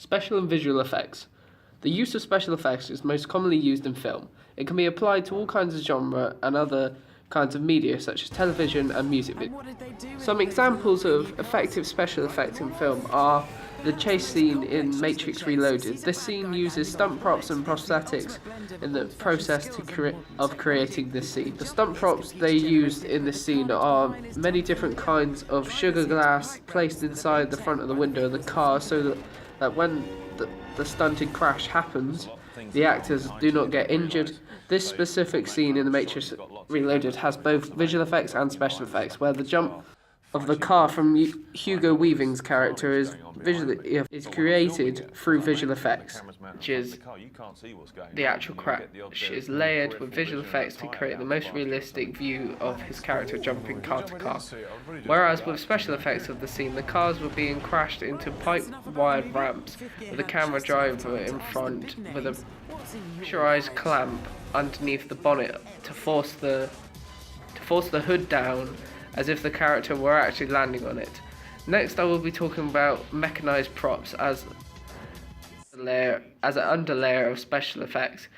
Special and visual effects. The use of special effects is most commonly used in film. It can be applied to all kinds of genre and other kinds of media such as television and music videos. Some examples of effective special effects in film are the chase scene in Matrix Reloaded. This scene uses stunt props and prosthetics in the process of creating this scene. The stunt props they used in this scene are many different kinds of sugar glass placed inside the front of the window of the car so that when the stunted crash happens, the actors do not get injured. This specific scene in The Matrix Reloaded has both visual effects and special effects, where the jump of the car from Hugo Weaving's character is created through visual effects, which is the actual crash is layered with visual effects to create the most realistic view of his character jumping car to car. Whereas with special effects of the scene, the cars were being crashed into pipe-wired ramps with a camera driver in front with a pressurized clamp underneath the bonnet to force the hood down as if the character were actually landing on it. Next, I will be talking about mechanized props as an underlayer of special effects.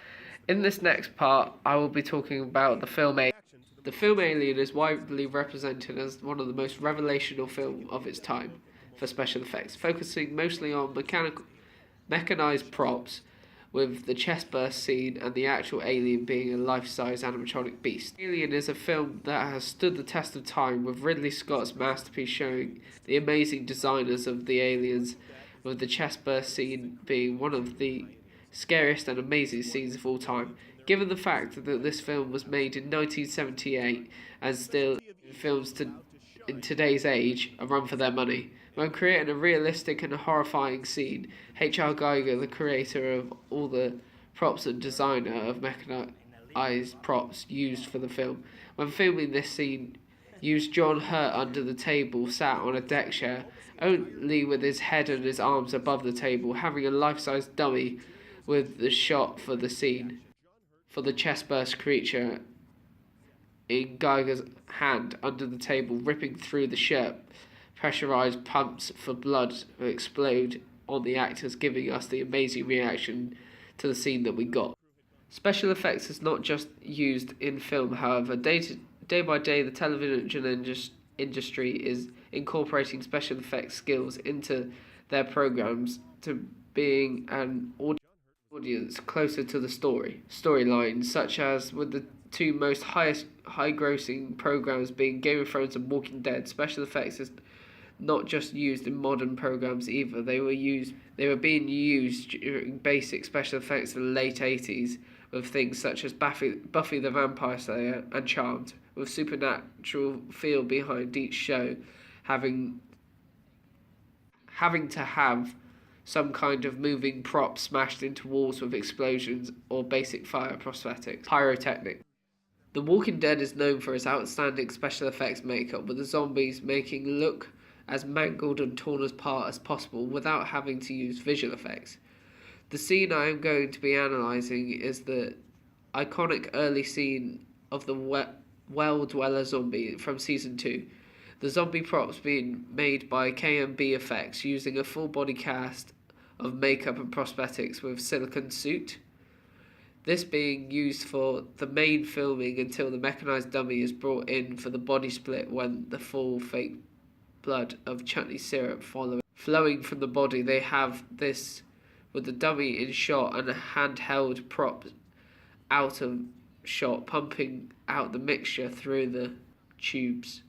In this next part, I will be talking about the film Alien. The film Alien is widely represented as one of the most revelational film of its time for special effects, focusing mostly on mechanized props, with the chest burst scene and the actual alien being a life-size animatronic beast. Alien is a film that has stood the test of time, with Ridley Scott's masterpiece showing the amazing designers of the aliens, with the chest burst scene being one of the scariest and amazing scenes of all time. Given the fact that this film was made in 1978 and still films in today's age are run for their money. When creating a realistic and horrifying scene, H.R. Giger, the creator of all the props and designer of mechanized props used for the film, when filming this scene, used John Hurt under the table, sat on a deck chair, only with his head and his arms above the table, having a life-size dummy with the shot for the scene, for the chest-burst creature in Giger's hand under the table, ripping through the shirt. Pressurized pumps for blood to explode on the actors, giving us the amazing reaction to the scene that we got. Special effects is not just used in film, however. Day by day, the television industry is incorporating special effects skills into their programs to being an audience closer to the storylines, such as with the two most high-grossing programs being Game of Thrones and Walking Dead. Special effects is not just used in modern programs either. They were being used during basic special effects in the late 80s with things such as Buffy the Vampire Slayer and Charmed, with supernatural feel behind each show, having to have some kind of moving prop smashed into walls with explosions or basic fire prosthetics. Pyrotechnic. The Walking Dead is known for its outstanding special effects makeup, with the zombies making look as mangled and torn apart as possible without having to use visual effects. The scene I am going to be analysing is the iconic early scene of the Well Dweller zombie from Season 2. The zombie props being made by KMB Effects using a full body cast of makeup and prosthetics with silicone suit. This being used for the main filming until the mechanised dummy is brought in for the body split when the full fake blood of chutney syrup flowing from the body. They have this with the dummy in shot and a handheld prop out of shot pumping out the mixture through the tubes.